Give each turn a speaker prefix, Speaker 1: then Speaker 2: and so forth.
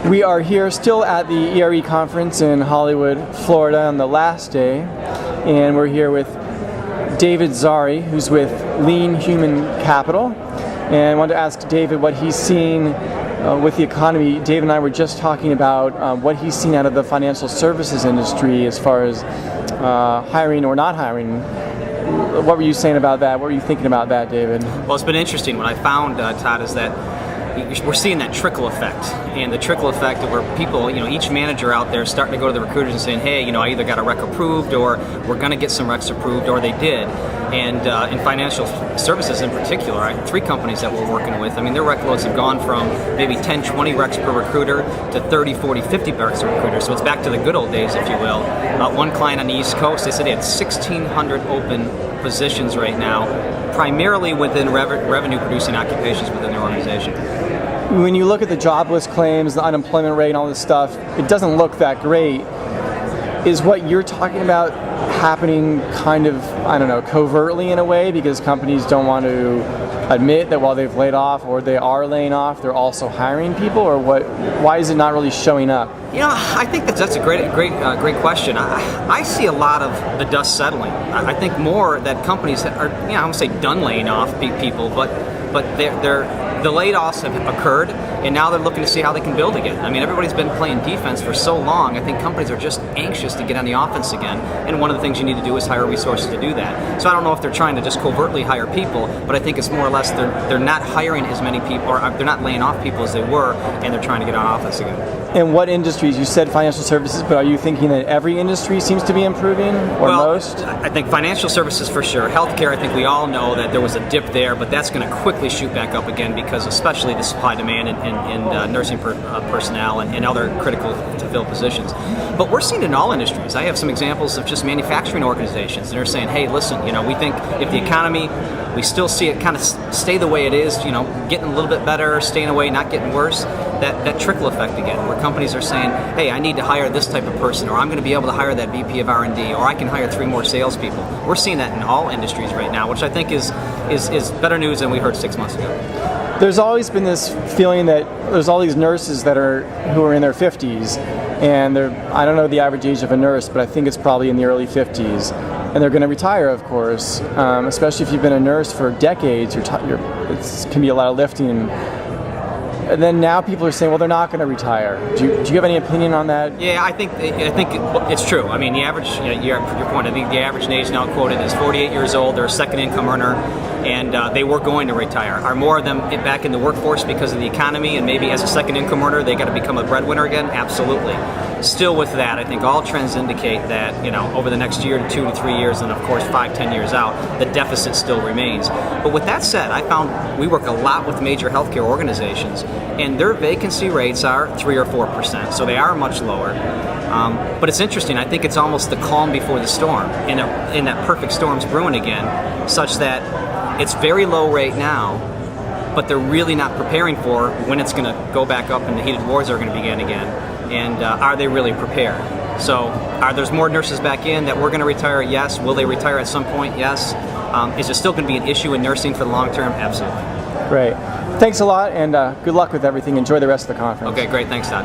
Speaker 1: We are here still at the ERE conference in Hollywood, Florida on the last day, and we're here with David Szary, who's with Lean Human Capital. And I wanted to ask David what he's seeing with the economy. David and I were just talking about what he's seen out of the financial services industry as far as hiring or not hiring. What were you saying about that? What were you thinking about that, David?
Speaker 2: Well, it's been interesting. What I found, Todd, is that we're seeing that trickle effect, and the trickle effect where people, each manager out there is starting to go to the recruiters and saying, hey, I either got a rec approved or we're going to get some recs approved, or they did. And in financial services in particular, I have 3 companies that we're working with. I mean, their rec loads have gone from maybe 10, 20 recs per recruiter to 30, 40, 50 recs per recruiter. So it's back to the good old days, if you will. One client on the East Coast, they said they had 1,600 open positions right now, primarily within revenue-producing occupations within their organization.
Speaker 1: When you look at the jobless claims, the unemployment rate and all this stuff, it doesn't look that great. Is what you're talking about happening kind of, covertly in a way, because companies don't want to admit that while they've laid off or they are laying off, they're also hiring people, or what? Why is it not really showing up?
Speaker 2: I think that's a great question. I see a lot of the dust settling. I think more that companies that are, I won't say done laying off people, but the layoffs have occurred, and now they're looking to see how they can build again. I mean, everybody's been playing defense for so long. I think companies are just anxious to get on the offense again, and one of the things you need to do is hire resources to do that. So I don't know if they're trying to just covertly hire people, but I think it's more or less they're not hiring as many people, or they're not laying off people as they were, and they're trying to get on offense again.
Speaker 1: And what industries? You said financial services, but are you thinking that every industry seems to be improving, or most?
Speaker 2: I think financial services for sure. Healthcare, I think we all know that there was a dip there, but that's going to quickly shoot back up again, because especially the supply demand in nursing personnel and other critical to fill positions. But we're seeing it in all industries. I have some examples of just manufacturing organizations that are saying, hey, listen, we think if the economy, we still see it kind of stay the way it is, getting a little bit better, staying away, not getting worse, that trickle effect again, where companies are saying, hey, I need to hire this type of person, or I'm going to be able to hire that VP of R&D, or I can hire 3 more salespeople. We're seeing that in all industries right now, which I think is better news than we heard 6 months ago.
Speaker 1: There's always been this feeling that there's all these nurses who are in their 50s, and I don't know the average age of a nurse, but I think it's probably in the early 50s, and they're going to retire, of course, especially if you've been a nurse for decades. It can be a lot of lifting. And then now people are saying, well, they're not going to retire. Do you have any opinion on that?
Speaker 2: Yeah, I think it's true. I mean, the average, your point, I think the average age now quoted is 48 years old. They're a second income earner, and they were going to retire. Are more of them back in the workforce because of the economy, and maybe as a second income earner, they got to become a breadwinner again? Absolutely. Still with that, I think all trends indicate that, over the next year to 2 to 3 years, and of course 5, 10 years out, the deficit still remains. But with that said, I found we work a lot with major healthcare organizations, and their vacancy rates are 3 or 4%, so they are much lower. But it's interesting. I think it's almost the calm before the storm, and that perfect storm's brewing again, such that it's very low rate now, but they're really not preparing for when it's going to go back up and the heated wars are going to begin again. And are they really prepared? So are there more nurses back in that we're going to retire? Yes. Will they retire at some point? Yes. Is it still going to be an issue in nursing for the long term? Absolutely.
Speaker 1: Great. Thanks a lot, and good luck with everything. Enjoy the rest of the conference.
Speaker 2: Okay, great. Thanks, Todd.